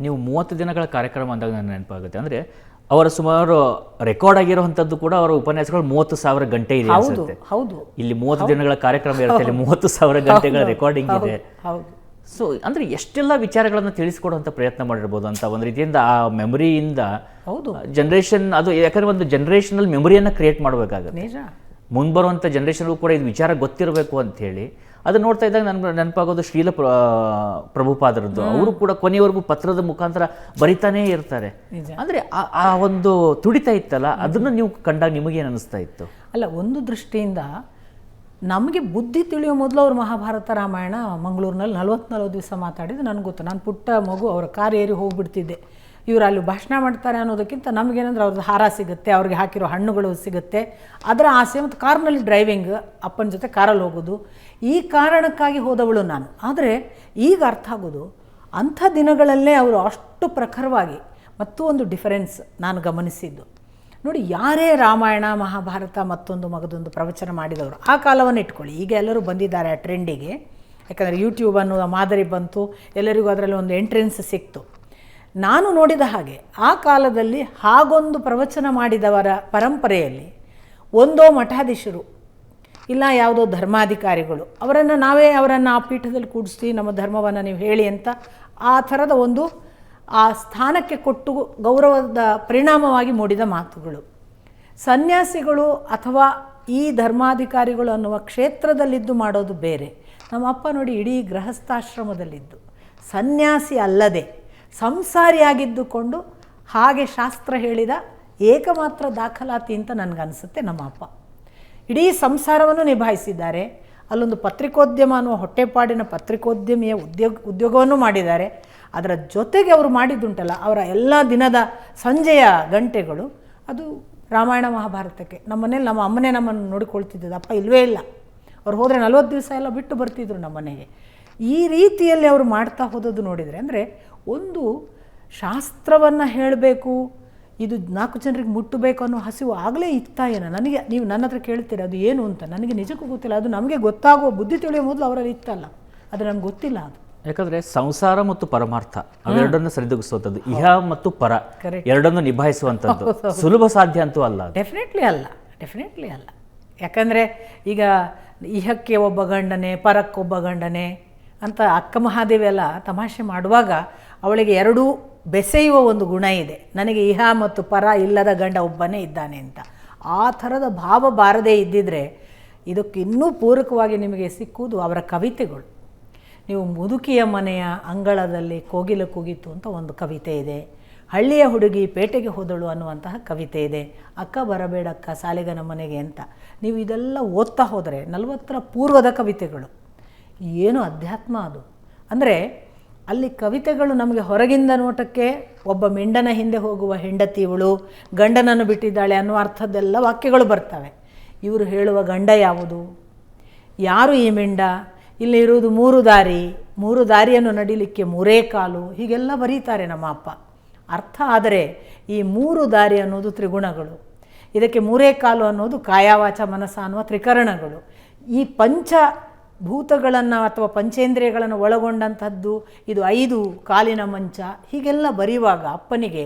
ನೀವು 30 ದಿನಗಳ ಕಾರ್ಯಕ್ರಮ ಅಂದಾಗ ನನಗೆ ನೆನಪಾಗುತ್ತೆ. ಅಂದರೆ ಅವರ ಸುಮಾರು ರೆಕಾರ್ಡ್ ಆಗಿರುವಂಥದ್ದು ಕೂಡ ಅವರ ಉಪನ್ಯಾಸಗಳು 30,000 ಗಂಟೆ ಇದೆ ಅನ್ಸುತ್ತೆ. ಹೌದು, ಇಲ್ಲಿ 30 ದಿನಗಳ ಕಾರ್ಯಕ್ರಮ ಇರುತ್ತೆ, ಇಲ್ಲಿ 30,000 ಗಂಟೆಗಳ ರೆಕಾರ್ಡಿಂಗ್ ಇದೆ. ಸೊ ಅಂದರೆ ಎಷ್ಟೆಲ್ಲ ವಿಚಾರಗಳನ್ನು ತಿಳಿಸ್ಕೊಡುವಂಥ ಪ್ರಯತ್ನ ಮಾಡಿರ್ಬೋದು ಅಂತ ಒಂದು ರೀತಿಯಿಂದ ಆ ಮೆಮೊರಿಯಿಂದ ಜನರೇಷನ್, ಅದು ಯಾಕಂದರೆ ಒಂದು ಜನರೇಷನಲ್ ಮೆಮೊರಿಯನ್ನು ಕ್ರಿಯೇಟ್ ಮಾಡಬೇಕಾಗುತ್ತೆ. ಮುಂಬರುವಂಥ ಜನರೇಷನ್ಗೂ ಕೂಡ ಇದು ವಿಚಾರ ಗೊತ್ತಿರಬೇಕು ಅಂತ ಹೇಳಿ ಅದು ನೋಡ್ತಾ ಇದ್ದಾಗ ನನ್ಗೆ ನೆನಪಾಗೋದು ಶ್ರೀಲ ಪ್ರಭುಪಾದರದ್ದು. ಅವರು ಕೂಡ ಕೊನೆಯವರೆಗೂ ಪತ್ರದ ಮುಖಾಂತರ ಬರಿತಾನೇ ಇರ್ತಾರೆ. ಅಂದರೆ ಆ ಒಂದು ತುಡಿತ ಇತ್ತಲ್ಲ, ಅದನ್ನು ನೀವು ಕಂಡಾಗ ನಿಮಗೇನು ಅನಿಸ್ತಾ ಇತ್ತು? ಅಲ್ಲ, ಒಂದು ದೃಷ್ಟಿಯಿಂದ ನಮಗೆ ಬುದ್ಧಿ ತಿಳಿಯೋ ಮೊದಲು ಅವರು ಮಹಾಭಾರತ ರಾಮಾಯಣ ಮಂಗಳೂರಿನಲ್ಲಿ 40 ದಿವಸ ಮಾತಾಡಿದ್ದು ನನಗೆ ಗೊತ್ತು. ನಾನು ಪುಟ್ಟ ಮಗು, ಅವರ ಕಾರ್ ಏರಿ ಹೋಗಿಬಿಡ್ತಿದ್ದೆ. ಇವರು ಅಲ್ಲಿ ಭಾಷಣ ಮಾಡ್ತಾರೆ ಅನ್ನೋದಕ್ಕಿಂತ ನಮಗೇನಂದ್ರೆ ಅವ್ರದ್ದು ಹಾರ ಸಿಗುತ್ತೆ, ಅವ್ರಿಗೆ ಹಾಕಿರೋ ಹಣ್ಣುಗಳು ಸಿಗುತ್ತೆ, ಅದರ ಆಸೆ. ಮತ್ತು ಕಾರ್ನಲ್ಲಿ ಡ್ರೈವಿಂಗ್, ಅಪ್ಪನ ಜೊತೆ ಕಾರಲ್ಲಿ ಹೋಗೋದು, ಈ ಕಾರಣಕ್ಕಾಗಿ ಹೋದವಳು ನಾನು. ಆದರೆ ಈಗ ಅರ್ಥ ಆಗೋದು, ಅಂಥ ದಿನಗಳಲ್ಲೇ ಅವರು ಅಷ್ಟು ಪ್ರಖರವಾಗಿ. ಮತ್ತು ಒಂದು ಡಿಫರೆನ್ಸ್ ನಾನು ಗಮನಿಸಿದ್ದು ನೋಡಿ, ಯಾರೇ ರಾಮಾಯಣ ಮಹಾಭಾರತ ಮತ್ತೊಂದು ಮಗದೊಂದು ಪ್ರವಚನ ಮಾಡಿದವರು ಆ ಕಾಲವನ್ನು ಇಟ್ಕೊಳ್ಳಿ. ಈಗ ಎಲ್ಲರೂ ಬಂದಿದ್ದಾರೆ ಆ ಟ್ರೆಂಡಿಗೆ, ಯಾಕಂದರೆ ಯೂಟ್ಯೂಬ್ ಅನ್ನೋ ಮಾದರಿ ಬಂತು, ಎಲ್ಲರಿಗೂ ಅದರಲ್ಲಿ ಒಂದು ಎಂಟ್ರೆನ್ಸ್ ಸಿಕ್ತು. ನಾನು ನೋಡಿದ ಹಾಗೆ ಆ ಕಾಲದಲ್ಲಿ ಹಾಗೊಂದು ಪ್ರವಚನ ಮಾಡಿದವರ ಪರಂಪರೆಯಲ್ಲಿ ಒಂದೋ ಮಠಾಧೀಶರು ಇಲ್ಲ ಯಾವುದೋ ಧರ್ಮಾಧಿಕಾರಿಗಳು ಅವರನ್ನು ಆ ಪೀಠದಲ್ಲಿ ಕೂಡಿಸಿ ನಮ್ಮ ಧರ್ಮವನ್ನು ನೀವು ಹೇಳಿ ಅಂತ ಆ ಥರದ ಒಂದು ಆ ಸ್ಥಾನಕ್ಕೆ ಕೊಟ್ಟು ಗೌರವದ ಪರಿಣಾಮವಾಗಿ ಮೂಡಿದ ಮಾತುಗಳು. ಸನ್ಯಾಸಿಗಳು ಅಥವಾ ಈ ಧರ್ಮಾಧಿಕಾರಿಗಳು ಅನ್ನುವ ಕ್ಷೇತ್ರದಲ್ಲಿದ್ದು ಮಾಡೋದು ಬೇರೆ. ನಮ್ಮ ಅಪ್ಪ ನೋಡಿ, ಇಡೀ ಗೃಹಸ್ಥಾಶ್ರಮದಲ್ಲಿದ್ದು ಸನ್ಯಾಸಿ ಅಲ್ಲದೆ ಸಂಸಾರಿಯಾಗಿದ್ದುಕೊಂಡು ಹಾಗೆ ಶಾಸ್ತ್ರ ಹೇಳಿದ ಏಕಮಾತ್ರ ದಾಖಲಾತಿ ಅಂತ ನನಗನ್ಸುತ್ತೆ ನಮ್ಮ ಅಪ್ಪ. ಇಡೀ ಸಂಸಾರವನ್ನು ನಿಭಾಯಿಸಿದ್ದಾರೆ. ಅಲ್ಲೊಂದು ಪತ್ರಿಕೋದ್ಯಮ ಅನ್ನುವ ಹೊಟ್ಟೆಪಾಡಿನ ಪತ್ರಿಕೋದ್ಯಮಿಯ ಉದ್ಯೋಗವನ್ನು ಮಾಡಿದ್ದಾರೆ. ಅದರ ಜೊತೆಗೆ ಅವರು ಮಾಡಿದ್ದುಂಟಲ್ಲ, ಅವರ ಎಲ್ಲ ದಿನದ ಸಂಜೆಯ ಗಂಟೆಗಳು ಅದು ರಾಮಾಯಣ ಮಹಾಭಾರತಕ್ಕೆ. ನಮ್ಮ ಮನೇಲಿ ನಮ್ಮ ಅಮ್ಮನೇ ನಮ್ಮನ್ನು ನೋಡಿಕೊಳ್ತಿದ್ದದ್ದು, ಅಪ್ಪ ಇಲ್ಲವೇ ಇಲ್ಲ. ಅವ್ರು ಹೋದರೆ 40 ದಿವಸ ಎಲ್ಲ ಬಿಟ್ಟು ಬರ್ತಿದ್ರು ನಮ್ಮ ಮನೆಗೆ. ಈ ರೀತಿಯಲ್ಲಿ ಅವರು ಮಾಡ್ತಾ ಹೋದದ್ದು ನೋಡಿದರೆ, ಅಂದರೆ ಒಂದು ಶಾಸ್ತ್ರವನ್ನು ಹೇಳಬೇಕು, ಇದು 4 ಜನರಿಗೆ ಮುಟ್ಟಬೇಕು ಅನ್ನೋ ಹಸಿವು ಆಗಲೇ ಇತ್ತಾ ಏನೋ ನನಗೆ. ನೀವು ನನ್ನ ಹತ್ರ ಕೇಳ್ತೀರ ಅದು ಏನು ಅಂತ, ನನಗೆ ನಿಜಕ್ಕೂ ಗೊತ್ತಿಲ್ಲ. ಅದು ನಮಗೆ ಗೊತ್ತಾಗುವ ಬುದ್ಧಿ ತಿಳಿಯೋ ಮೊದಲು ಅವರಲ್ಲಿ ಇತ್ತಲ್ಲ, ಅದು ನಮ್ಗೆ ಗೊತ್ತಿಲ್ಲ. ಅದು ಯಾಕಂದರೆ ಸಂಸಾರ ಮತ್ತು ಪರಮಾರ್ಥ ಅವೆರಡನ್ನು ಸರಿದೂಗಿಸುವಂಥದ್ದು, ಇಹ ಮತ್ತು ಪರ ಎರಡನ್ನು ನಿಭಾಯಿಸುವಂಥದ್ದು ಸುಲಭ ಸಾಧ್ಯ ಅಂತೂ ಅಲ್ಲ. ಡೆಫಿನೆಟ್ಲಿ ಅಲ್ಲ. ಯಾಕಂದರೆ ಈಗ ಇಹಕ್ಕೆ ಒಬ್ಬ ಗಂಡನೇ ಪರಕ್ಕೊಬ್ಬ ಗಂಡನೇ ಅಂತ ಅಕ್ಕ ಮಹಾದೇವಿ ಎಲ್ಲ ತಮಾಷೆ ಮಾಡುವಾಗ ಅವಳಿಗೆ ಎರಡೂ ಬೆಸೆಯುವ ಒಂದು ಗುಣ ಇದೆ. ನನಗೆ ಇಹ ಮತ್ತು ಪರ ಇಲ್ಲದ ಗಂಡ ಒಬ್ಬನೇ ಇದ್ದಾನೆ ಅಂತ. ಆ ಥರದ ಭಾವ ಬಾರದೇ ಇದ್ದಿದ್ರೆ ಇದಕ್ಕೆ ಇನ್ನೂ ಪೂರಕವಾಗಿ ನಿಮಗೆ ಸಿಕ್ಕುವುದು ಅವರ ಕವಿತೆಗಳು. ನೀವು ಮುದುಕಿಯ ಮನೆಯ ಅಂಗಳದಲ್ಲಿ ಕೋಗಿಲೆ ಕೂಗಿತು ಅಂತ ಒಂದು ಕವಿತೆ ಇದೆ. ಹಳ್ಳಿಯ ಹುಡುಗಿ ಪೇಟೆಗೆ ಹೋದಳು ಅನ್ನುವಂತಹ ಕವಿತೆ ಇದೆ. ಅಕ್ಕ ಬರಬೇಡಕ್ಕ ಸಾಲಿಗನ ಮನೆಗೆ ಅಂತ. ನೀವು ಇದೆಲ್ಲ ಓದ್ತಾ ಹೋದರೆ 40ರ ಪೂರ್ವದ ಕವಿತೆಗಳು. ಏನು ಅಧ್ಯಾತ್ಮ ಅದು! ಅಂದರೆ ಅಲ್ಲಿ ಕವಿತೆಗಳು ನಮಗೆ ಹೊರಗಿಂದ ನೋಟಕ್ಕೆ ಒಬ್ಬ ಮಿಂಡನ ಹಿಂದೆ ಹೋಗುವ ಹೆಂಡತಿ ಇವಳು ಗಂಡನನ್ನು ಬಿಟ್ಟಿದ್ದಾಳೆ ಅನ್ನುವ ಅರ್ಥದ್ದೆಲ್ಲ ವಾಕ್ಯಗಳು ಬರ್ತವೆ. ಇವರು ಹೇಳುವ ಗಂಡ ಯಾವುದು, ಯಾರು ಈ ಮಿಂಡ, ಇಲ್ಲಿ ಇರುವುದು 3 ದಾರಿ, 3 ದಾರಿಯನ್ನು ನಡಿಲಿಕ್ಕೆ 3 ಕಾಲು, ಹೀಗೆಲ್ಲ ಬರೀತಾರೆ ನಮ್ಮ ಅಪ್ಪ. ಅರ್ಥ ಆದರೆ ಈ 3 ದಾರಿ ಅನ್ನೋದು ತ್ರಿಗುಣಗಳು, ಇದಕ್ಕೆ 3 ಕಾಲು ಅನ್ನೋದು ಕಾಯವಾಚ ಮನಸ ಅನ್ನುವ ತ್ರಿಕರಣಗಳು. ಈ ಭೂತಗಳನ್ನು ಅಥವಾ ಪಂಚೇಂದ್ರಿಯಗಳನ್ನು ಒಳಗೊಂಡಂಥದ್ದು ಇದು 5 ಕಾಲಿನ ಮಂಚ. ಹೀಗೆಲ್ಲ ಬರೆಯುವಾಗ ಅಪ್ಪನಿಗೆ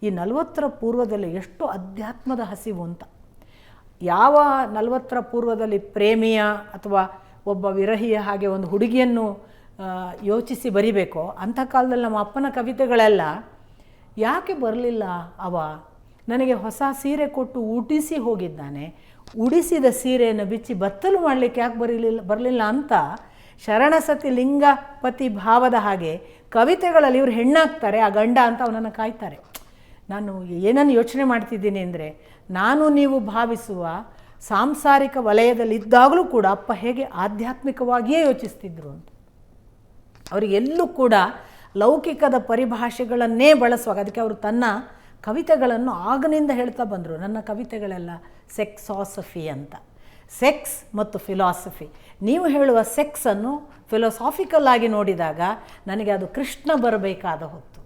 ಈ 40ರ ಪೂರ್ವದಲ್ಲಿ ಎಷ್ಟು ಅಧ್ಯಾತ್ಮದ ಹಸಿವು ಅಂತ. ಯಾವ 40ರ ಪೂರ್ವದಲ್ಲಿ ಪ್ರೇಮಿಯ ಅಥವಾ ಒಬ್ಬ ವಿರಹಿಯ ಹಾಗೆ ಒಂದು ಹುಡುಗಿಯನ್ನು ಯೋಚಿಸಿ ಬರಿಬೇಕೋ ಅಂಥ ಕಾಲದಲ್ಲಿ ನಮ್ಮ ಅಪ್ಪನ ಕವಿತೆಗಳೆಲ್ಲ ಯಾಕೆ ಬರಲಿಲ್ಲ ಅವ, ನನಗೆ ಹೊಸ ಸೀರೆ ಕೊಟ್ಟು ಉಡಿಸಿ ಹೋಗಿದ್ದಾನೆ, ಉಡಿಸಿದ ಸೀರೆಯನ್ನು ಬಿಚ್ಚಿ ಬತ್ತಲು ಮಾಡಲಿಕ್ಕೆ ಯಾಕೆ ಬರಲಿಲ್ಲ ಅಂತ ಶರಣಸತಿ ಲಿಂಗಪತಿ ಭಾವದ ಹಾಗೆ ಕವಿತೆಗಳಲ್ಲಿ ಇವರು ಹೆಣ್ಣಾಗ್ತಾರೆ, ಆ ಗಂಡ ಅಂತ ಅವನನ್ನು ಕಾಯ್ತಾರೆ. ನಾನು ಏನನ್ನು ಯೋಚನೆ ಮಾಡ್ತಿದ್ದೀನಿ ಅಂದರೆ, ನಾನು ನೀವು ಭಾವಿಸುವ ಸಾಂಸಾರಿಕ ವಲಯದಲ್ಲಿದ್ದಾಗಲೂ ಕೂಡ ಅಪ್ಪ ಹೇಗೆ ಆಧ್ಯಾತ್ಮಿಕವಾಗಿಯೇ ಯೋಚಿಸ್ತಿದ್ರು ಅಂತ. ಅವರಿಗೆಲ್ಲೂ ಕೂಡ ಲೌಕಿಕದ ಪರಿಭಾಷೆಗಳನ್ನೇ ಬಳಸುವಾಗ, ಅದಕ್ಕೆ ಅವರು ತನ್ನ ಕವಿತೆಗಳನ್ನು ಆಗನಿಂದ ಹೇಳ್ತಾ ಬಂದರು. ನನ್ನ ಕವಿತೆಗಳೆಲ್ಲ ಸೆಕ್ಸಾಸಫಿ ಅಂತ. ಸೆಕ್ಸ್ ಮತ್ತು ಫಿಲಾಸಫಿ. ನೀವು ಹೇಳುವ ಸೆಕ್ಸನ್ನು ಫಿಲಾಸಾಫಿಕಲ್ ಆಗಿ ನೋಡಿದಾಗ ನನಗೆ ಅದು ಕೃಷ್ಣ ಬರಬೇಕಾದ ಹೊತ್ತು,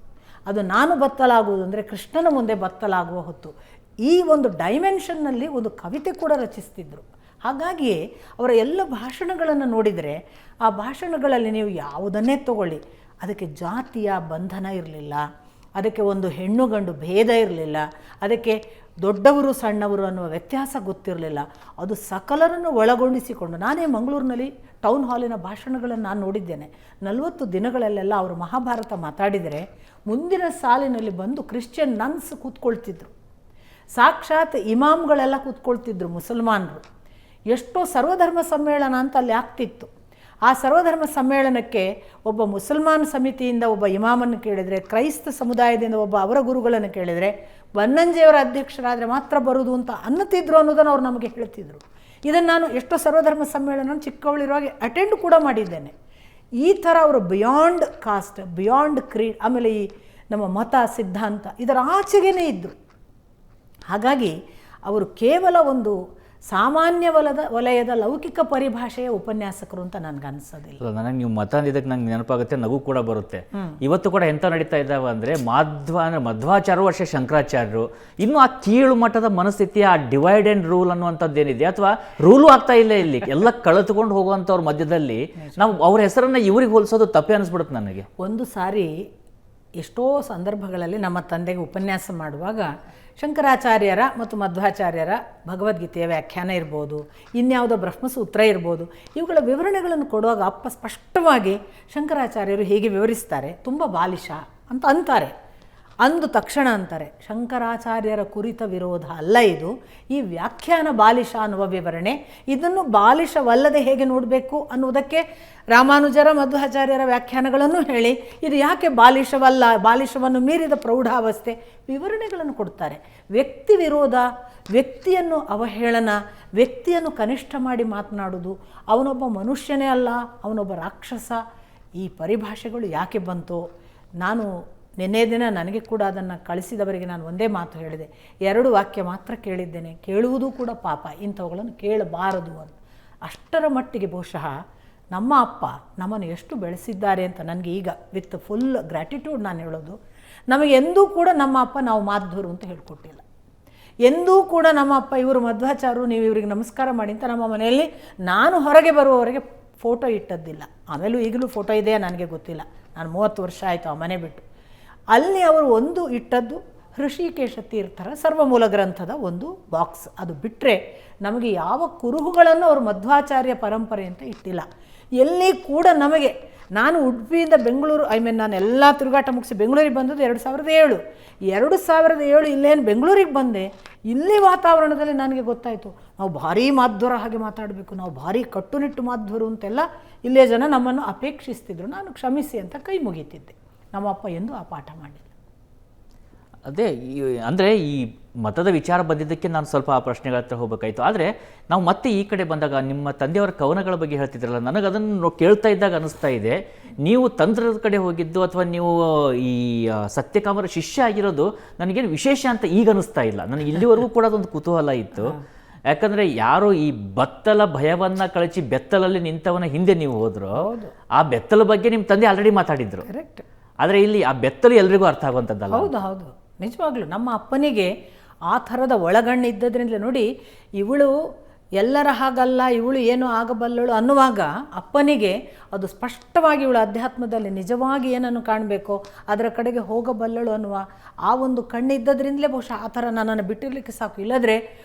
ಅದು ನಾನು ಬತ್ತಲಾಗುವುದು ಅಂದರೆ ಕೃಷ್ಣನ ಮುಂದೆ ಬತ್ತಲಾಗುವ ಹೊತ್ತು. ಈ ಒಂದು ಡೈಮೆನ್ಷನ್ನಲ್ಲಿ ಒಂದು ಕವಿತೆ ಕೂಡ ರಚಿಸ್ತಿದ್ರು. ಹಾಗಾಗಿಯೇ ಅವರ ಎಲ್ಲ ಭಾಷಣಗಳನ್ನು ನೋಡಿದರೆ ಆ ಭಾಷಣಗಳಲ್ಲಿ ನೀವು ಯಾವುದನ್ನೇ ತಗೊಳ್ಳಿ, ಅದಕ್ಕೆ ಜಾತಿಯ ಬಂಧನ ಇರಲಿಲ್ಲ, ಅದಕ್ಕೆ ಒಂದು ಹೆಣ್ಣು ಗಂಡು ಭೇದ ಇರಲಿಲ್ಲ, ಅದಕ್ಕೆ ದೊಡ್ಡವರು ಸಣ್ಣವರು ಅನ್ನುವ ವ್ಯತ್ಯಾಸ ಗೊತ್ತಿರಲಿಲ್ಲ. ಅದು ಸಕಲರನ್ನು ಒಳಗೊಂಡಿಸಿಕೊಂಡು, ನಾನೇ ಮಂಗಳೂರಿನಲ್ಲಿ ಟೌನ್ ಹಾಲಿನ ಭಾಷಣಗಳನ್ನು ನಾನು ನೋಡಿದ್ದೇನೆ. 40 ದಿನಗಳಲ್ಲೆಲ್ಲ ಅವರು ಮಹಾಭಾರತ ಮಾತಾಡಿದರೆ ಮುಂದಿನ ಸಾಲಿನಲ್ಲಿ ಬಂದು ಕ್ರಿಶ್ಚಿಯನ್ ನನ್ಸ್ ಕೂತ್ಕೊಳ್ತಿದ್ರು, ಸಾಕ್ಷಾತ್ ಇಮಾಮ್ಗಳೆಲ್ಲ ಕೂತ್ಕೊಳ್ತಿದ್ರು ಮುಸಲ್ಮಾನರು. ಎಷ್ಟೋ ಸರ್ವಧರ್ಮ ಸಮ್ಮೇಳನ ಅಂತ ಅಲ್ಲಿ ಆಗ್ತಿತ್ತು. ಆ ಸರ್ವಧರ್ಮ ಸಮ್ಮೇಳನಕ್ಕೆ ಒಬ್ಬ ಮುಸಲ್ಮಾನ್ ಸಮಿತಿಯಿಂದ ಒಬ್ಬ ಇಮಾಮನ್ನು ಕೇಳಿದರೆ, ಕ್ರೈಸ್ತ ಸಮುದಾಯದಿಂದ ಒಬ್ಬ ಅವರ ಗುರುಗಳನ್ನು ಕೇಳಿದರೆ, ಬನ್ನಂಜಿಯವರ ಅಧ್ಯಕ್ಷರಾದರೆ ಮಾತ್ರ ಬರುವುದು ಅಂತ ಅನ್ನುತ್ತಿದ್ರು ಅನ್ನೋದನ್ನು ಅವ್ರು ನಮಗೆ ಹೇಳ್ತಿದ್ರು. ಇದನ್ನು ನಾನು ಎಷ್ಟೋ ಸರ್ವಧರ್ಮ ಸಮ್ಮೇಳನ ಚಿಕ್ಕವಳಿರುವಾಗ ಅಟೆಂಡ್ ಕೂಡ ಮಾಡಿದ್ದೇನೆ. ಈ ಥರ ಅವರು ಬಿಯಾಂಡ್ ಕಾಸ್ಟ್, ಬಿಯಾಂಡ್ ಕ್ರೀಡ್, ಆಮೇಲೆ ಈ ನಮ್ಮ ಮತ ಸಿದ್ಧಾಂತ ಇದರ ಆಚೆಗೇ ಇದ್ದರು. ಹಾಗಾಗಿ ಅವರು ಕೇವಲ ಒಂದು ಸಾಮಾನ್ಯ ವಲಯದ ಲೌಕಿಕ ಪರಿಭಾಷೆಯ ಉಪನ್ಯಾಸಕರು ಅಂತ ನನಗೆ ಅನಿಸೋದಿಲ್ಲ. ನನಗೆ ನೀವು ಮತ ಅಂದಿದ್ದಕ್ಕೆ ನಂಗೆ ನೆನಪಾಗುತ್ತೆ, ನಗು ಕೂಡ ಬರುತ್ತೆ. ಇವತ್ತು ಕೂಡ ಎಂತ ನಡೀತಾ ಇದ್ದಾವೆ ಅಂದರೆ ಮಧ್ವಾಚಾರ್ಯರು ವರ್ಷ ಶಂಕರಾಚಾರ್ಯರು, ಇನ್ನು ಆ ಕೀಳು ಮಟ್ಟದ ಮನಸ್ಥಿತಿ, ಆ ಡಿವೈಡ್ ಆ್ಯಂಡ್ ರೂಲ್ ಅನ್ನುವಂಥದ್ದೇನಿದೆ, ಅಥವಾ ರೂಲು ಆಗ್ತಾ ಇಲ್ಲ, ಇಲ್ಲಿ ಎಲ್ಲ ಕಳೆದುಕೊಂಡು ಹೋಗುವಂಥವ್ರ ಮಧ್ಯದಲ್ಲಿ ನಾವು ಅವ್ರ ಹೆಸರನ್ನು ಇವ್ರಿಗೆ ಹೋಲಿಸೋದು ತಪ್ಪೇ ಅನಿಸ್ಬಿಡುತ್ತೆ ನನಗೆ. ಒಂದು ಸಾರಿ ಎಷ್ಟೋ ಸಂದರ್ಭಗಳಲ್ಲಿ ನಮ್ಮ ತಂದೆಗೆ ಉಪನ್ಯಾಸ ಮಾಡುವಾಗ ಶಂಕರಾಚಾರ್ಯರ ಮತ್ತು ಮಧ್ವಾಚಾರ್ಯರ ಭಗವದ್ಗೀತೆಯ ವ್ಯಾಖ್ಯಾನ ಇರ್ಬೋದು, ಇನ್ಯಾವುದೋ ಬ್ರಹ್ಮಸೂತ್ರ ಇರ್ಬೋದು, ಇವುಗಳ ವಿವರಣೆಗಳನ್ನು ಕೊಡುವಾಗ ಅಪ್ಪ ಸ್ಪಷ್ಟವಾಗಿ ಶಂಕರಾಚಾರ್ಯರು ಹೀಗೆ ವಿವರಿಸ್ತಾರೆ, ತುಂಬ ಬಾಲಿಶ ಅಂತ ಅಂತಾರೆ. ಅಂದು ತಕ್ಷಣ ಅಂತಾರೆ, ಶಂಕರಾಚಾರ್ಯರ ಕುರಿತ ವಿರೋಧ ಅಲ್ಲ ಇದು, ಈ ವ್ಯಾಖ್ಯಾನ ಬಾಲಿಶ ಅನ್ನುವ ವಿವರಣೆ, ಇದನ್ನು ಬಾಲಿಶವಲ್ಲದೆ ಹೇಗೆ ನೋಡಬೇಕು ಅನ್ನುವುದಕ್ಕೆ ರಾಮಾನುಜರ ಮಧ್ವಾಚಾರ್ಯರ ವ್ಯಾಖ್ಯಾನಗಳನ್ನು ಹೇಳಿ ಇದು ಯಾಕೆ ಬಾಲಿಶವಲ್ಲ, ಬಾಲಿಶವನ್ನು ಮೀರಿದ ಪ್ರೌಢಾವಸ್ಥೆ ವಿವರಣೆಗಳನ್ನು ಕೊಡ್ತಾರೆ. ವ್ಯಕ್ತಿ ವಿರೋಧ, ವ್ಯಕ್ತಿಯನ್ನು ಅವಹೇಳನ, ವ್ಯಕ್ತಿಯನ್ನು ಕನಿಷ್ಠ ಮಾಡಿ ಮಾತನಾಡುವುದು, ಅವನೊಬ್ಬ ಮನುಷ್ಯನೇ ಅಲ್ಲ ಅವನೊಬ್ಬ ರಾಕ್ಷಸ, ಈ ಪರಿಭಾಷೆಗಳು ಯಾಕೆ ಬಂತೋ. ನಾನು ನಿನ್ನೆ ದಿನ ನನಗೆ ಕೂಡ ಅದನ್ನು ಕಳಿಸಿದವರಿಗೆ ನಾನು ಒಂದೇ ಮಾತು ಹೇಳಿದೆ, 2 ವಾಕ್ಯ ಮಾತ್ರ ಕೇಳಿದ್ದೇನೆ, ಕೇಳುವುದೂ ಕೂಡ ಪಾಪ, ಇಂಥವುಗಳನ್ನು ಕೇಳಬಾರದು ಅಂತ. ಅಷ್ಟರ ಮಟ್ಟಿಗೆ ಬಹುಶಃ ನಮ್ಮ ಅಪ್ಪ ನಮ್ಮನ್ನು ಎಷ್ಟು ಬೆಳೆಸಿದ್ದಾರೆ ಅಂತ ನನಗೆ ಈಗ ವಿತ್ ಫುಲ್ ಗ್ರ್ಯಾಟಿಟ್ಯೂಡ್ ನಾನು ಹೇಳೋದು. ನಮಗೆ ಎಂದೂ ಕೂಡ ನಮ್ಮ ಅಪ್ಪ ನಾವು ಮಾಧ್ವರು ಅಂತ ಹೇಳ್ಕೊಟ್ಟಿಲ್ಲ. ಎಂದೂ ಕೂಡ ನಮ್ಮ ಅಪ್ಪ ಇವರು ಮಧ್ವಾಚಾರ್ಯರು, ನೀವು ಇವರಿಗೆ ನಮಸ್ಕಾರ ಮಾಡಿ ಅಂತ ನಮ್ಮ ಮನೆಯಲ್ಲಿ ನಾನು ಹೊರಗೆ ಬರುವವರೆಗೆ ಫೋಟೋ ಇಟ್ಟದ್ದಿಲ್ಲ. ಆಮೇಲೂ ಈಗಲೂ ಫೋಟೋ ಇದೆಯಾ ನನಗೆ ಗೊತ್ತಿಲ್ಲ, ನಾನು 30 ವರ್ಷ ಆಯಿತು ಆ ಮನೆ ಬಿಟ್ಟು. ಅಲ್ಲಿ ಅವರು ಒಂದು ಇಟ್ಟದ್ದು ಹೃಷಿಕೇಶ ತೀರ್ಥರ ಸರ್ವಮೂಲ ಗ್ರಂಥದ ಒಂದು ಬಾಕ್ಸ್, ಅದು ಬಿಟ್ಟರೆ ನಮಗೆ ಯಾವ ಕುರುಹುಗಳನ್ನು ಅವರು ಮಧ್ವಾಚಾರ್ಯ ಪರಂಪರೆ ಅಂತ ಇಟ್ಟಿಲ್ಲ. ಎಲ್ಲಿ ಕೂಡ ನಮಗೆ, ನಾನು ಉಡುಪಿಯಿಂದ ಬೆಂಗಳೂರು, ನಾನು ಎಲ್ಲ ತಿರುಗಾಟ ಮುಗಿಸಿ ಬೆಂಗಳೂರಿಗೆ ಬಂದದ್ದು 2007. 2007 ಇಲ್ಲೇನು ಬೆಂಗಳೂರಿಗೆ ಬಂದೆ, ಇಲ್ಲಿ ವಾತಾವರಣದಲ್ಲಿ ನನಗೆ ಗೊತ್ತಾಯಿತು ನಾವು ಭಾರೀ ಮಾಧ್ವರ ಹಾಗೆ ಮಾತಾಡಬೇಕು, ನಾವು ಭಾರೀ ಕಟ್ಟುನಿಟ್ಟು ಮಾಧ್ವರು ಅಂತೆಲ್ಲ ಇಲ್ಲೇ ಜನ ನಮ್ಮನ್ನು ಅಪೇಕ್ಷಿಸ್ತಿದ್ರು. ನಾನು ಕ್ಷಮಿಸಿ ಅಂತ ಕೈ ಮುಗಿತಿದ್ದೆ. ನಮ್ಮ ಅಪ್ಪ ಎಂದೂ ಆ ಪಾಠ ಮಾಡಿಲ್ಲ. ಅದೇ ಅಂದರೆ ಈ ಮತದ ವಿಚಾರ ಬಂದಿದ್ದಕ್ಕೆ ನಾನು ಸ್ವಲ್ಪ ಆ ಪ್ರಶ್ನೆಗಳ ಹತ್ರ ಹೋಗಬೇಕಾಯಿತು. ಆದರೆ ನಾವು ಮತ್ತೆ ಈ ಕಡೆ ಬಂದಾಗ ನಿಮ್ಮ ತಂದೆಯವರ ಕವನಗಳ ಬಗ್ಗೆ ಹೇಳ್ತಿದ್ರಲ್ಲ, ನನಗೆ ಅದನ್ನು ಕೇಳ್ತಾ ಇದ್ದಾಗ ಅನ್ನಿಸ್ತಾ ಇದೆ, ನೀವು ತಂತ್ರದ ಕಡೆ ಹೋಗಿದ್ದು ಅಥವಾ ನೀವು ಈ ಸತ್ಯಕಾಮರ ಶಿಷ್ಯ ಆಗಿರೋದು ನನಗೇನು ವಿಶೇಷ ಅಂತ ಈಗ ಅನ್ನಿಸ್ತಾ ಇಲ್ಲ. ನನಗೆ ಇಲ್ಲಿವರೆಗೂ ಕೂಡ ಅದೊಂದು ಕುತೂಹಲ ಇತ್ತು. ಯಾಕಂದರೆ ಯಾರೋ ಈ ಬತ್ತಲ ಭಯವನ್ನು ಕಳಚಿ ಬೆತ್ತಲಲ್ಲಿ ನಿಂತವನ ಹಿಂದೆ ನೀವು ಹೋದ್ರು, ಆ ಬೆತ್ತಲ ಬಗ್ಗೆ ನಿಮ್ಮ ತಂದೆ ಆಲ್ರೆಡಿ ಮಾತಾಡಿದ್ರು. ಕರೆಕ್ಟ್. ಆದರೆ ಇಲ್ಲಿ ಆ ಬೆತ್ತಲು ಎಲ್ರಿಗೂ ಅರ್ಥ ಆಗುವಂಥದ್ದಲ್ಲ. ಹೌದು ಹೌದು, ನಿಜವಾಗ್ಲೂ ನಮ್ಮ ಅಪ್ಪನಿಗೆ ಆ ಥರದ ಒಳಗಣ್ಣು ಇದ್ದದ್ರಿಂದ ನೋಡಿ, ಇವಳು ಎಲ್ಲರ ಹಾಗಲ್ಲ, ಇವಳು ಏನು ಆಗಬಲ್ಲಳು ಅನ್ನುವಾಗ ಅಪ್ಪನಿಗೆ ಅದು ಸ್ಪಷ್ಟವಾಗಿ ಇವಳು ಅಧ್ಯಾತ್ಮದಲ್ಲಿ ನಿಜವಾಗಿ ಏನನ್ನು ಕಾಣಬೇಕೋ ಅದರ ಕಡೆಗೆ ಹೋಗಬಲ್ಲಳು ಅನ್ನುವ ಆ ಒಂದು ಕಣ್ಣಿದ್ದದ್ರಿಂದಲೇ ಬಹುಶಃ ಆ ಥರ ನನ್ನನ್ನು ಬಿಟ್ಟಿರಲಿಕ್ಕೆ ಸಾಕು. ಇಲ್ಲದ್ರೆ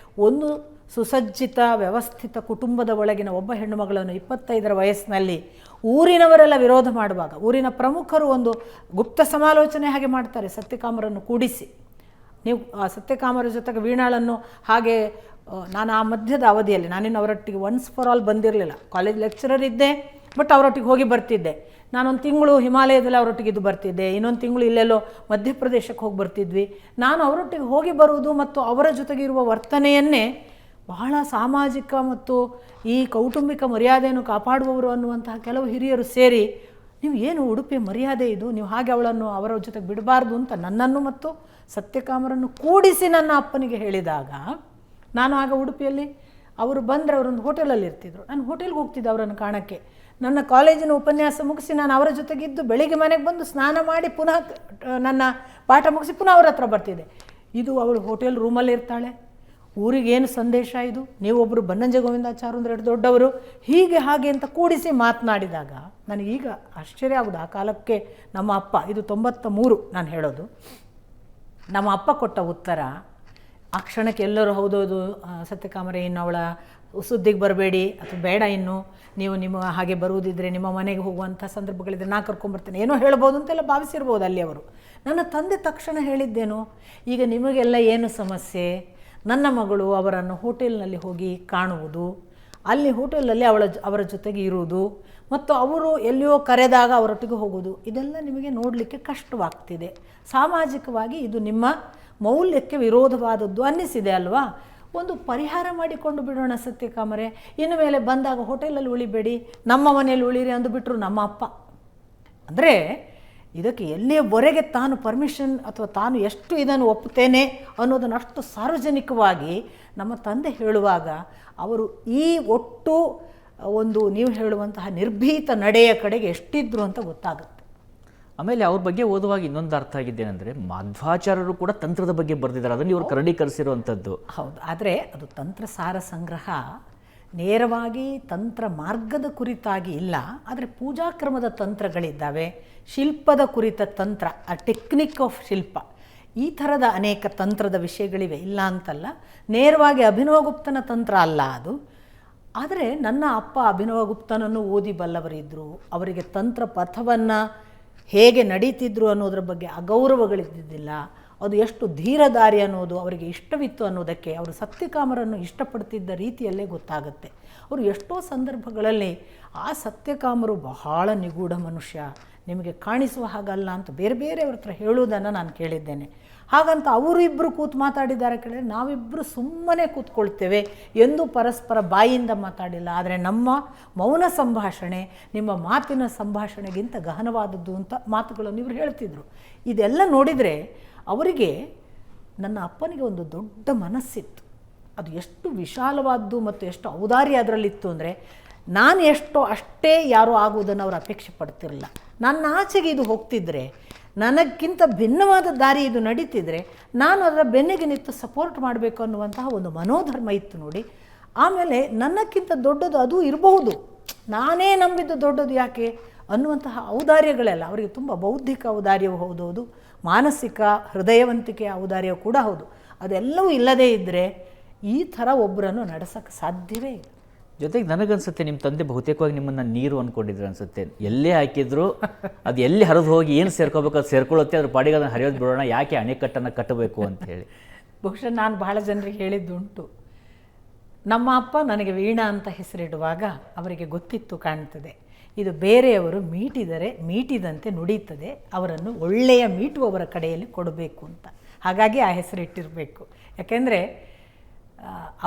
ಒಂದು ಸುಸಜ್ಜಿತ ವ್ಯವಸ್ಥಿತ ಕುಟುಂಬದ ಒಳಗಿನ ಒಬ್ಬ ಹೆಣ್ಣುಮಗಳನ್ನು 25ರ ವಯಸ್ಸಿನಲ್ಲಿ ಊರಿನವರೆಲ್ಲ ವಿರೋಧ ಮಾಡುವಾಗ, ಊರಿನ ಪ್ರಮುಖರು ಒಂದು ಗುಪ್ತ ಸಮಾಲೋಚನೆ ಹಾಗೆ ಮಾಡ್ತಾರೆ ಸತ್ಯಕಾಮರನ್ನು ಕೂಡಿಸಿ. ನೀವು ಸತ್ಯಕಾಮರ ಜೊತೆಗೆ ವೀಣಾಳನ್ನು ಹಾಗೆ, ನಾನು ಆ ಮಧ್ಯದ ಅವಧಿಯಲ್ಲಿ ನಾನಿನ್ನು ಅವರೊಟ್ಟಿಗೆ ಒನ್ಸ್ ಫಾರ್ ಆಲ್ ಬಂದಿರಲಿಲ್ಲ. ಕಾಲೇಜ್ ಲೆಕ್ಚರರ್ ಇದ್ದೆ, ಬಟ್ ಅವರೊಟ್ಟಿಗೆ ಹೋಗಿ ಬರ್ತಿದ್ದೆ. ನಾನೊಂದು ತಿಂಗಳು ಹಿಮಾಲಯದಲ್ಲಿ ಅವರೊಟ್ಟಿಗೆ ಇದು ಬರ್ತಿದ್ದೆ, ಇನ್ನೊಂದು ತಿಂಗಳು ಇಲ್ಲೆಲ್ಲೋ ಮಧ್ಯಪ್ರದೇಶಕ್ಕೆ ಹೋಗಿ ಬರ್ತಿದ್ವಿ. ನಾನು ಅವರೊಟ್ಟಿಗೆ ಹೋಗಿ ಬರುವುದು ಮತ್ತು ಅವರ ಜೊತೆಗಿರುವ ವರ್ತನೆಯನ್ನೇ ಬಹಳ ಸಾಮಾಜಿಕ ಮತ್ತು ಈ ಕೌಟುಂಬಿಕ ಮರ್ಯಾದೆಯನ್ನು ಕಾಪಾಡುವವರು ಅನ್ನುವಂತಹ ಕೆಲವು ಹಿರಿಯರು ಸೇರಿ, ನೀವು ಏನು ಉಡುಪಿಯ ಮರ್ಯಾದೆ ಇದು, ನೀವು ಹಾಗೆ ಅವಳನ್ನು ಅವರ ಜೊತೆಗೆ ಬಿಡಬಾರ್ದು ಅಂತ ನನ್ನನ್ನು ಮತ್ತು ಸತ್ಯಕಾಮರನ್ನು ಕೂಡಿಸಿ ನನ್ನ ಅಪ್ಪನಿಗೆ ಹೇಳಿದಾಗ, ನಾನು ಆಗ ಉಡುಪಿಯಲ್ಲಿ ಅವರು ಬಂದರೆ ಅವರೊಂದು ಹೋಟೆಲಲ್ಲಿ ಇರ್ತಿದ್ರು, ನಾನು ಹೋಟೆಲ್ಗೆ ಹೋಗ್ತಿದ್ದೆ ಅವರನ್ನು ಕಾಣೋಕ್ಕೆ. ನನ್ನ ಕಾಲೇಜಿನ ಉಪನ್ಯಾಸ ಮುಗಿಸಿ ನಾನು ಅವರ ಜೊತೆಗಿದ್ದು ಬೆಳಿಗ್ಗೆ ಮನೆಗೆ ಬಂದು ಸ್ನಾನ ಮಾಡಿ ಪುನಃ ನನ್ನ ಪಾಠ ಮುಗಿಸಿ ಪುನಃ ಅವ್ರ ಹತ್ರ ಬರ್ತಿದ್ದೆ. ಇದು ಅವಳು ಹೋಟೆಲ್ ರೂಮಲ್ಲಿ ಇರ್ತಾಳೆ, ಊರಿಗೇನು ಸಂದೇಶ ಇದು, ನೀವೊಬ್ಬರು ಬನ್ನಂಜೆ ಗೋವಿಂದಾಚಾರ್ಯ ಅಂದ್ರೆ ಎಷ್ಟು ದೊಡ್ಡವರು, ಹೀಗೆ ಹಾಗೆ ಅಂತ ಕೂಡಿಸಿ ಮಾತನಾಡಿದಾಗ ನನಗೀಗ ಆಶ್ಚರ್ಯ ಆಗೋದು. ಆ ಕಾಲಕ್ಕೆ ನಮ್ಮ ಅಪ್ಪ, ಇದು 93 ನಾನು ಹೇಳೋದು, ನಮ್ಮ ಅಪ್ಪ ಕೊಟ್ಟ ಉತ್ತರ ಆ ಕ್ಷಣಕ್ಕೆ ಎಲ್ಲರೂ ಹೌದೌದು ಸತ್ಯಕಾಮರೇ ಇನ್ನು ಅವಳ ಸುದ್ದಿಗೆ ಬರಬೇಡಿ, ಅಥವಾ ಬೇಡ ಇನ್ನು ನೀವು ನಿಮ್ಮ ಹಾಗೆ ಬರುವುದಿದ್ದರೆ ನಿಮ್ಮ ಮನೆಗೆ ಹೋಗುವಂಥ ಸಂದರ್ಭಗಳಿದ್ರೆ ನಾ ಕರ್ಕೊಂಬರ್ತೇನೆ ಏನೋ ಹೇಳ್ಬೋದು ಅಂತೆಲ್ಲ ಭಾವಿಸಿರ್ಬೋದು ಅಲ್ಲಿ ಅವರು. ನನ್ನ ತಂದೆ ತಕ್ಷಣ ಹೇಳಿದ್ದೇನು, ಈಗ ನಿಮಗೆಲ್ಲ ಏನು ಸಮಸ್ಯೆ, ನನ್ನ ಮಗಳು ಅವರನ್ನು ಹೋಟೆಲ್ನಲ್ಲಿ ಹೋಗಿ ಕಾಣುವುದು, ಅಲ್ಲಿ ಹೋಟೆಲಲ್ಲಿ ಅವರ ಜೊತೆಗೆ ಇರುವುದು, ಮತ್ತು ಅವರು ಎಲ್ಲಿಯೋ ಕರೆದಾಗ ಅವರೊಟ್ಟಿಗೆ ಹೋಗೋದು, ಇದೆಲ್ಲ ನಿಮಗೆ ನೋಡಲಿಕ್ಕೆ ಕಷ್ಟವಾಗ್ತಿದೆ. ಸಾಮಾಜಿಕವಾಗಿ ಇದು ನಿಮ್ಮ ಮೌಲ್ಯಕ್ಕೆ ವಿರೋಧವಾದದ್ದು ಅನ್ನಿಸಿದೆ ಅಲ್ವಾ, ಒಂದು ಪರಿಹಾರ ಮಾಡಿಕೊಂಡು ಬಿಡೋಣ ಸತ್ಯಕಾಮರೇ, ಇನ್ನು ಮೇಲೆ ಬಂದಾಗ ಹೋಟೆಲಲ್ಲಿ ಉಳಿಬೇಡಿ, ನಮ್ಮ ಮನೆಯಲ್ಲಿ ಉಳಿರಿ ಅಂದುಬಿಟ್ರು ನಮ್ಮ ಅಪ್ಪ. ಅಂದರೆ ಇದಕ್ಕೆ ಎಲ್ಲಿಯವರೆಗೆ ತಾನು ಪರ್ಮಿಷನ್ ಅಥವಾ ತಾನು ಎಷ್ಟು ಇದನ್ನು ಒಪ್ಪುತ್ತೇನೆ ಅನ್ನೋದನ್ನು ಅಷ್ಟು ಸಾರ್ವಜನಿಕವಾಗಿ ನಮ್ಮ ತಂದೆ ಹೇಳುವಾಗ ಅವರು ಈ ಒಟ್ಟು ಒಂದು ನೀವು ಹೇಳುವಂತಹ ನಿರ್ಭೀತ ನಡೆಯ ಕಡೆಗೆ ಎಷ್ಟಿದ್ರು ಅಂತ ಗೊತ್ತಾಗುತ್ತೆ. ಆಮೇಲೆ ಅವ್ರ ಬಗ್ಗೆ ಓದುವಾಗ ಇನ್ನೊಂದು ಅರ್ಥ ಆಗಿದ್ದೇನೆಂದರೆ ಮಾಧ್ವಾಚಾರ್ಯರು ಕೂಡ ತಂತ್ರದ ಬಗ್ಗೆ ಬರೆದಿದ್ದಾರೆ, ಅದನ್ನು ಇವರು ಕರಡೀಕರಿಸಿರುವಂಥದ್ದು. ಹೌದು, ಆದರೆ ಅದು ತಂತ್ರ ಸಾರ ಸಂಗ್ರಹ ನೇರವಾಗಿ ತಂತ್ರ ಮಾರ್ಗದ ಕುರಿತಾಗಿ ಇಲ್ಲ, ಆದರೆ ಪೂಜಾಕ್ರಮದ ತಂತ್ರಗಳಿದ್ದಾವೆ, ಶಿಲ್ಪದ ಕುರಿತ ತಂತ್ರ, ಆ ಟೆಕ್ನಿಕ್ ಆಫ್ ಶಿಲ್ಪ, ಈ ಥರದ ಅನೇಕ ತಂತ್ರದ ವಿಷಯಗಳಿವೆ, ಇಲ್ಲ ಅಂತಲ್ಲ. ನೇರವಾಗಿ ಅಭಿನವಗುಪ್ತನ ತಂತ್ರ ಅಲ್ಲ ಅದು. ಆದರೆ ನನ್ನ ಅಪ್ಪ ಅಭಿನವಗುಪ್ತನನ್ನು ಓದಿ ಬಲ್ಲವರಿದ್ದರು, ಅವರಿಗೆ ತಂತ್ರ ಪಥವನ್ನು ಹೇಗೆ ನಡೀತಿದ್ರು ಅನ್ನೋದ್ರ ಬಗ್ಗೆ ಅಗೌರವಗಳಿದ್ದಿದ್ದಿಲ್ಲ, ಅದು ಎಷ್ಟು ಧೀರದಾರಿ ಅನ್ನೋದು ಅವರಿಗೆ ಇಷ್ಟವಿತ್ತು ಅನ್ನೋದಕ್ಕೆ ಅವರು ಸತ್ಯಕಾಮರನ್ನು ಇಷ್ಟಪಡ್ತಿದ್ದ ರೀತಿಯಲ್ಲೇ ಗೊತ್ತಾಗುತ್ತೆ. ಅವರು ಎಷ್ಟೋ ಸಂದರ್ಭಗಳಲ್ಲಿ ಆ ಸತ್ಯಕಾಮರು ಬಹಳ ನಿಗೂಢ ಮನುಷ್ಯ, ನಿಮಗೆ ಕಾಣಿಸುವ ಹಾಗಲ್ಲ ಅಂತ ಬೇರೆ ಬೇರೆಯವ್ರ ಹತ್ರ ಹೇಳುವುದನ್ನು ನಾನು ಕೇಳಿದ್ದೇನೆ. ಹಾಗಂತ ಅವರು ಇಬ್ಬರು ಕೂತು ಮಾತಾಡಿದ್ದಾರೆ ಕೇಳಿದ್ರೆ ನಾವಿಬ್ಬರು ಸುಮ್ಮನೆ ಕೂತ್ಕೊಳ್ತೇವೆ ಎಂದು ಪರಸ್ಪರ ಬಾಯಿಂದ ಮಾತಾಡಿಲ್ಲ. ಆದರೆ ನಮ್ಮ ಮೌನ ಸಂಭಾಷಣೆ ನಿಮ್ಮ ಮಾತಿನ ಸಂಭಾಷಣೆಗಿಂತ ಗಹನವಾದದ್ದು ಅಂತ ಮಾತುಗಳನ್ನು ಇವರು ಹೇಳ್ತಿದ್ರು. ಇದೆಲ್ಲ ನೋಡಿದರೆ ಅವರಿಗೆ, ನನ್ನ ಅಪ್ಪನಿಗೆ ಒಂದು ದೊಡ್ಡ ಮನಸ್ಸಿತ್ತು, ಅದು ಎಷ್ಟು ವಿಶಾಲವಾದ್ದು ಮತ್ತು ಎಷ್ಟು ಔದಾರ್ಯ ಅದರಲ್ಲಿತ್ತು ಅಂದರೆ, ನಾನು ಎಷ್ಟೋ ಅಷ್ಟೇ ಯಾರೂ ಆಗುವುದನ್ನು ಅವರು ಅಪೇಕ್ಷೆ ಪಡ್ತಿರಲಿಲ್ಲ. ನನ್ನ ಆಚೆಗೆ ಇದು ಹೋಗ್ತಿದ್ರೆ, ನನಗಿಂತ ಭಿನ್ನವಾದ ದಾರಿ ಇದು ನಡೀತಿದ್ರೆ ನಾನು ಅದರ ಬೆನ್ನಿಗೆ ನಿಂತು ಸಪೋರ್ಟ್ ಮಾಡಬೇಕು ಅನ್ನುವಂತಹ ಒಂದು ಮನೋಧರ್ಮ ಇತ್ತು ನೋಡಿ. ಆಮೇಲೆ ನನ್ನಕ್ಕಿಂತ ದೊಡ್ಡದು ಅದು ಇರಬಹುದು, ನಾನೇ ನಂಬಿದ್ದು ದೊಡ್ಡದು ಯಾಕೆ ಅನ್ನುವಂತಹ ಔದಾರ್ಯಗಳೆಲ್ಲ ಅವರಿಗೆ ತುಂಬ ಬೌದ್ಧಿಕ ಔದಾರ್ಯವೂ ಹೌದು, ಮಾನಸಿಕ ಹೃದಯವಂತಿಕೆಯ ಔದಾರ್ಯ ಕೂಡ ಹೌದು. ಅದೆಲ್ಲವೂ ಇಲ್ಲದೇ ಇದ್ದರೆ ಈ ಥರ ಒಬ್ಬರನ್ನು ನಡೆಸೋಕ್ಕೆ ಸಾಧ್ಯವೇ ಇಲ್ಲ. ಜೊತೆಗೆ ನನಗನ್ಸುತ್ತೆ ನಿಮ್ಮ ತಂದೆ ಬಹುತೇಕವಾಗಿ ನಿಮ್ಮನ್ನು ನೀರು ಅಂದ್ಕೊಂಡಿದ್ರು ಅನ್ಸುತ್ತೆ. ಎಲ್ಲೇ ಹಾಕಿದ್ರು ಅದು ಎಲ್ಲಿ ಹರಿದು ಹೋಗಿ ಏನು ಸೇರ್ಕೋಬೇಕು ಅದು ಸೇರ್ಕೊಳ್ಳುತ್ತೆ, ಅದ್ರ ಪಾಡಿಗೆ ಅದನ್ನು ಹರಿಯೋದು ಬಿಡೋಣ, ಯಾಕೆ ಅಣೆಕಟ್ಟನ್ನು ಕಟ್ಟಬೇಕು ಅಂತ ಹೇಳಿ. ಬಹುಶಃ ನಾನು ಬಹಳ ಜನರಿಗೆ ಹೇಳಿದ್ದುಂಟು. ನಮ್ಮ ಅಪ್ಪ ನನಗೆ ವೀಣಾ ಅಂತ ಹೆಸರಿಡುವಾಗ ಅವರಿಗೆ ಗೊತ್ತಿತ್ತು ಕಾಣ್ತದೆ, ಇದು ಬೇರೆಯವರು ಮೀಟಿದಂತೆ ನುಡಿಯುತ್ತದೆ, ಅವರನ್ನು ಒಳ್ಳೆಯ ಮೀಟುವವರ ಕಡೆಯಲ್ಲಿ ಕೊಡಬೇಕು ಅಂತ. ಹಾಗಾಗಿ ಆ ಹೆಸರಿಟ್ಟಿರಬೇಕು. ಯಾಕೆಂದರೆ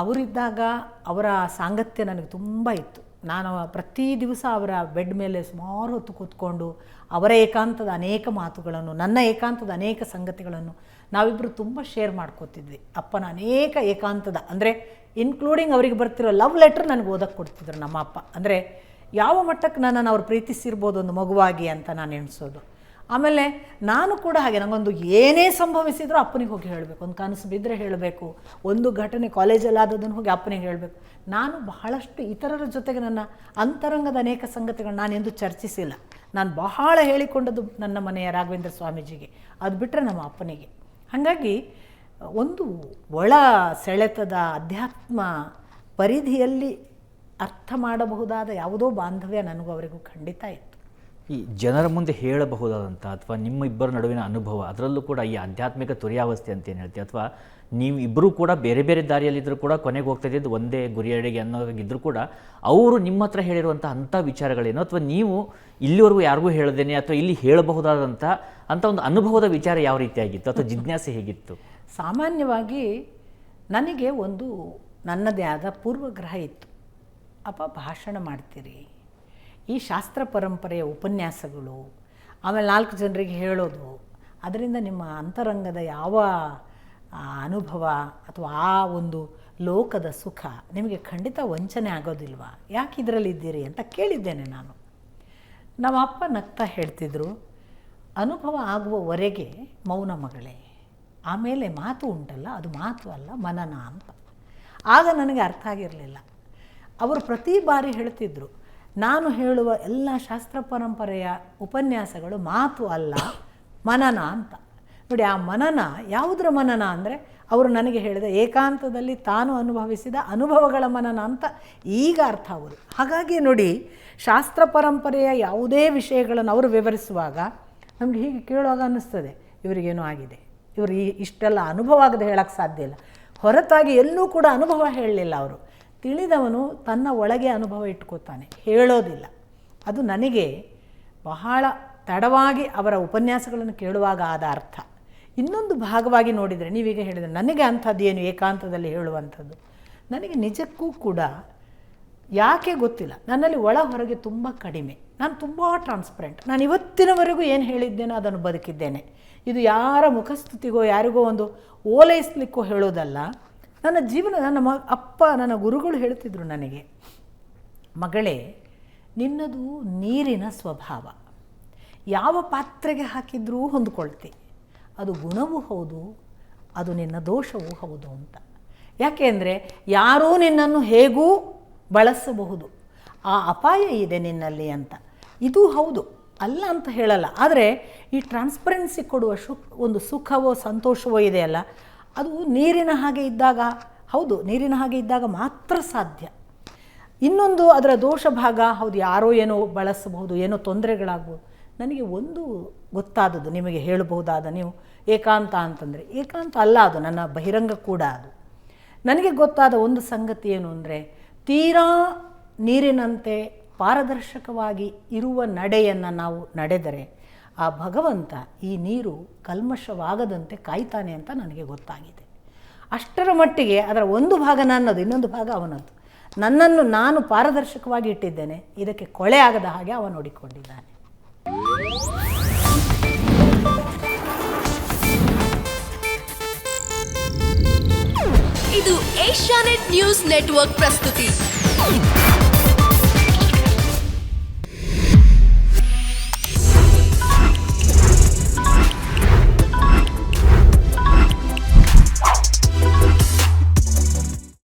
ಅವರಿದ್ದಾಗ ಅವರ ಸಾಂಗತ್ಯ ನನಗೆ ತುಂಬ ಇತ್ತು. ನಾನು ಪ್ರತಿ ದಿವಸ ಅವರ ಬೆಡ್ ಮೇಲೆ ಸುಮಾರು ಹೊತ್ತು ಕೂತ್ಕೊಂಡು ಅವರ ಏಕಾಂತದ ಅನೇಕ ಮಾತುಗಳನ್ನು, ನನ್ನ ಏಕಾಂತದ ಅನೇಕ ಸಂಗತಿಗಳನ್ನು ನಾವಿಬ್ಬರು ತುಂಬ ಶೇರ್ ಮಾಡ್ಕೋತಿದ್ವಿ. ಅಪ್ಪನ ಅನೇಕ ಏಕಾಂತದ ಅಂದರೆ ಇನ್ಕ್ಲೂಡಿಂಗ್ ಅವರಿಗೆ ಬರ್ತಿರೋ ಲವ್ ಲೆಟರ್ ನನಗೆ ಓದಕ್ಕೆ ಕೊಡ್ತಿದ್ರು ನಮ್ಮ ಅಪ್ಪ. ಅಂದರೆ ಯಾವ ಮಟ್ಟಕ್ಕೆ ನನ್ನನ್ನು ಅವ್ರು ಪ್ರೀತಿಸಿರ್ಬೋದು ಒಂದು ಮಗುವಾಗಿ ಅಂತ ನಾನು ಎಣಿಸೋದು. ಆಮೇಲೆ ನಾನು ಕೂಡ ಹಾಗೆ, ನನಗೊಂದು ಏನೇ ಸಂಭವಿಸಿದರೂ ಅಪ್ಪನಿಗೆ ಹೋಗಿ ಹೇಳಬೇಕು, ಒಂದು ಕನಸು ಬಿದ್ದರೆ ಹೇಳಬೇಕು, ಒಂದು ಘಟನೆ ಕಾಲೇಜಲ್ಲಿ ಆದದನ್ನು ಹೋಗಿ ಅಪ್ಪನಿಗೆ ಹೇಳಬೇಕು. ನಾನು ಬಹಳಷ್ಟು ಇತರರ ಜೊತೆಗೆ ನನ್ನ ಅಂತರಂಗದ ಅನೇಕ ಸಂಗತಿಗಳು ನಾನೆಂದು ಚರ್ಚಿಸಿಲ್ಲ. ನಾನು ಬಹಳ ಹೇಳಿಕೊಂಡದ್ದು ನನ್ನ ಮನೆಯ ರಾಘವೇಂದ್ರ ಸ್ವಾಮೀಜಿಗೆ, ಅದು ಬಿಟ್ಟರೆ ನಮ್ಮ ಅಪ್ಪನಿಗೆ. ಹಾಗಾಗಿ ಒಂದು ಒಳ ಸೆಳೆತದ ಅಧ್ಯಾತ್ಮ ಪರಿಧಿಯಲ್ಲಿ ಅರ್ಥ ಮಾಡಬಹುದಾದ ಯಾವುದೋ ಬಾಂಧವ್ಯ ನನಗೂ ಅವರಿಗೂ ಖಂಡಿತ ಇತ್ತು. ಈ ಜನರ ಮುಂದೆ ಹೇಳಬಹುದಾದಂಥ ಅಥವಾ ನಿಮ್ಮ ಇಬ್ಬರ ನಡುವಿನ ಅನುಭವ, ಅದರಲ್ಲೂ ಕೂಡ ಈ ಆಧ್ಯಾತ್ಮಿಕ ತುರ್ಯಾವಸ್ಥೆ ಅಂತ ಏನು ಹೇಳ್ತೀವಿ, ಅಥವಾ ನೀವು ಇಬ್ಬರೂ ಕೂಡ ಬೇರೆ ಬೇರೆ ದಾರಿಯಲ್ಲಿದ್ದರೂ ಕೂಡ ಕೊನೆಗೆ ಹೋಗ್ತಾ ಇದ್ದು ಒಂದೇ ಗುರಿಯಡೆಗೆ ಅನ್ನೋಗಿದ್ದರೂ ಕೂಡ ಅವರು ನಿಮ್ಮ ಹತ್ರ ಹೇಳಿರುವಂಥ ಅಂಥ ವಿಚಾರಗಳೇನು, ಅಥವಾ ನೀವು ಇಲ್ಲಿವರೆಗೂ ಯಾರಿಗೂ ಹೇಳದೇನೆ ಅಥವಾ ಇಲ್ಲಿ ಹೇಳಬಹುದಾದಂಥ ಅಂಥ ಒಂದು ಅನುಭವದ ವಿಚಾರ ಯಾವ ರೀತಿಯಾಗಿತ್ತು ಅಥವಾ ಜಿಜ್ಞಾಸೆ ಹೇಗಿತ್ತು? ಸಾಮಾನ್ಯವಾಗಿ ನನಗೆ ಒಂದು ನನ್ನದೇ ಆದ ಪೂರ್ವಗ್ರಹ ಇತ್ತು. ಅಪ್ಪ ಭಾಷಣ ಮಾಡ್ತೀರಿ, ಈ ಶಾಸ್ತ್ರ ಪರಂಪರೆಯ ಉಪನ್ಯಾಸಗಳು, ಆಮೇಲೆ 4 ಜನರಿಗೆ ಹೇಳೋದು, ಅದರಿಂದ ನಿಮ್ಮ ಅಂತರಂಗದ ಯಾವ ಅನುಭವ ಅಥವಾ ಆ ಒಂದು ಲೋಕದ ಸುಖ ನಿಮಗೆ ಖಂಡಿತ ವಂಚನೆ ಆಗೋದಿಲ್ವಾ, ಯಾಕೆ ಇದರಲ್ಲಿದ್ದೀರಿ ಅಂತ ಕೇಳಿದ್ದೇನೆ ನಾನು. ನಮ್ಮ ಅಪ್ಪ ನಗ್ತಾ ಹೇಳ್ತಿದ್ರು, ಅನುಭವ ಆಗುವವರೆಗೆ ಮೌನ ಮಗಳೇ, ಆಮೇಲೆ ಮಾತು ಉಂಟಲ್ಲ ಅದು ಮಾತು ಅಲ್ಲ ಮನನ ಅಂತ. ಆಗ ನನಗೆ ಅರ್ಥ ಆಗಿರಲಿಲ್ಲ. ಅವರು ಪ್ರತಿ ಬಾರಿ ಹೇಳ್ತಿದ್ರು, ನಾನು ಹೇಳುವ ಎಲ್ಲ ಶಾಸ್ತ್ರ ಪರಂಪರೆಯ ಉಪನ್ಯಾಸಗಳು ಮಾತು ಅಲ್ಲ, ಮನನ ಅಂತ. ನೋಡಿ, ಆ ಮನನ ಯಾವುದರ ಮನನ ಅಂದರೆ ಅವರು ನನಗೆ ಹೇಳಿದ ಏಕಾಂತದಲ್ಲಿ ತಾನು ಅನುಭವಿಸಿದ ಅನುಭವಗಳ ಮನನ ಅಂತ ಈಗ ಅರ್ಥ ಆಗೋದು. ಹಾಗಾಗಿ ನೋಡಿ, ಶಾಸ್ತ್ರ ಪರಂಪರೆಯ ಯಾವುದೇ ವಿಷಯಗಳನ್ನು ಅವರು ವಿವರಿಸುವಾಗ ನಮಗೆ ಹೀಗೆ ಕೇಳುವಾಗ ಅನ್ನಿಸ್ತದೆ, ಇವರಿಗೇನೋ ಆಗಿದೆ, ಇವರು ಇಷ್ಟೆಲ್ಲ ಅನುಭವ ಆಗದೆ ಹೇಳೋಕ್ಕೆ ಸಾಧ್ಯ ಇಲ್ಲ. ಹೊರತಾಗಿ ಎಲ್ಲೂ ಕೂಡ ಅನುಭವ ಹೇಳಲಿಲ್ಲ ಅವರು. ತಿಳಿದವನು ತನ್ನ ಒಳಗೆ ಅನುಭವ ಇಟ್ಕೋತಾನೆ, ಹೇಳೋದಿಲ್ಲ. ಅದು ನನಗೆ ಬಹಳ ತಡವಾಗಿ ಅವರ ಉಪನ್ಯಾಸಗಳನ್ನು ಕೇಳುವಾಗ ಆದ ಅರ್ಥ. ಇನ್ನೊಂದು ಭಾಗವಾಗಿ ನೋಡಿದರೆ, ನೀವೀಗ ಹೇಳಿದರೆ ನನಗೆ ಅಂಥದ್ದು ಏನು ಏಕಾಂತದಲ್ಲಿ ಹೇಳುವಂಥದ್ದು, ನನಗೆ ನಿಜಕ್ಕೂ ಕೂಡ ಯಾಕೆ ಗೊತ್ತಿಲ್ಲ, ನನ್ನಲ್ಲಿ ಒಳ ಹೊರಗೆ ತುಂಬ ಕಡಿಮೆ. ನಾನು ತುಂಬ ಟ್ರಾನ್ಸ್ಪರೆಂಟ್. ನಾನು ಇವತ್ತಿನವರೆಗೂ ಏನು ಹೇಳಿದ್ದೇನೋ ಅದನ್ನು ಬದುಕಿದ್ದೇನೆ. ಇದು ಯಾರ ಮುಖಸ್ತುತಿಗೋ ಯಾರಿಗೋ ಒಂದು ಓಲೈಸಲಿಕ್ಕೋ ಹೇಳೋದಲ್ಲ. ನನ್ನ ಜೀವನ, ನನ್ನ ಗುರುಗಳು ಹೇಳ್ತಿದ್ರು ನನಗೆ, ಮಗಳೇ, ನಿನ್ನದು ನೀರಿನ ಸ್ವಭಾವ, ಯಾವ ಪಾತ್ರೆಗೆ ಹಾಕಿದ್ರೂ ಹೊಂದ್ಕೊಳ್ತಿ. ಅದು ಗುಣವೂ ಹೌದು, ಅದು ನಿನ್ನ ದೋಷವೂ ಹೌದು ಅಂತ. ಯಾಕೆ ಅಂದರೆ ಯಾರೂ ನಿನ್ನನ್ನು ಹೇಗೂ ಬಳಸಬಹುದು, ಆ ಅಪಾಯ ಇದೆ ನಿನ್ನಲ್ಲಿ ಅಂತ. ಇದು ಹೌದು, ಅಲ್ಲ ಅಂತ ಹೇಳಲ್ಲ. ಆದರೆ ಈ ಟ್ರಾನ್ಸ್ಪರೆನ್ಸಿ ಕೊಡುವ ಒಂದು ಸುಖವೋ ಸಂತೋಷವೋ ಇದೆಯಲ್ಲ, ಅದು ನೀರಿನ ಹಾಗೆ ಇದ್ದಾಗ, ಹೌದು ನೀರಿನ ಹಾಗೆ ಇದ್ದಾಗ ಮಾತ್ರ ಸಾಧ್ಯ. ಇನ್ನೊಂದು ಅದರ ದೋಷ ಭಾಗ, ಹೌದು ಯಾರೋ ಏನೋ ಬಳಸಬಹುದು, ಏನೋ ತೊಂದರೆಗಳಾಗ್ಬೋದು. ನನಗೆ ಒಂದು ಗೊತ್ತಾದದ್ದು ನಿಮಗೆ ಹೇಳಬಹುದಾದ, ನೀವು ಏಕಾಂತ ಅಂತಂದರೆ ಏಕಾಂತ ಅಲ್ಲ, ಅದು ನನ್ನ ಬಹಿರಂಗ ಕೂಡ. ಅದು ನನಗೆ ಗೊತ್ತಾದ ಒಂದು ಸಂಗತಿ ಏನು ಅಂದರೆ, ತೀರಾ ನೀರಿನಂತೆ ಪಾರದರ್ಶಕವಾಗಿ ಇರುವ ನಡೆಯನ್ನು ನಾವು ನಡೆದರೆ ಆ ಭಗವಂತ ಈ ನೀರು ಕಲ್ಮಶವಾಗದಂತೆ ಕಾಯ್ತಾನೆ ಅಂತ ನನಗೆ ಗೊತ್ತಾಗಿದೆ. ಅಷ್ಟರ ಮಟ್ಟಿಗೆ ಅದರ ಒಂದು ಭಾಗ ನನ್ನದು, ಇನ್ನೊಂದು ಭಾಗ ಅವನದ್ದು. ನನ್ನನ್ನು ನಾನು ಪಾರದರ್ಶಕವಾಗಿ ಇಟ್ಟಿದ್ದೇನೆ, ಇದಕ್ಕೆ ಕೊಳೆ ಆಗದ ಹಾಗೆ ಅವ ನೋಡಿಕೊಂಡಿದ್ದಾನೆ. ಇದು ಏಷ್ಯಾನೆಟ್ ನ್ಯೂಸ್ ನೆಟ್ವರ್ಕ್ ಪ್ರಸ್ತುತಿ.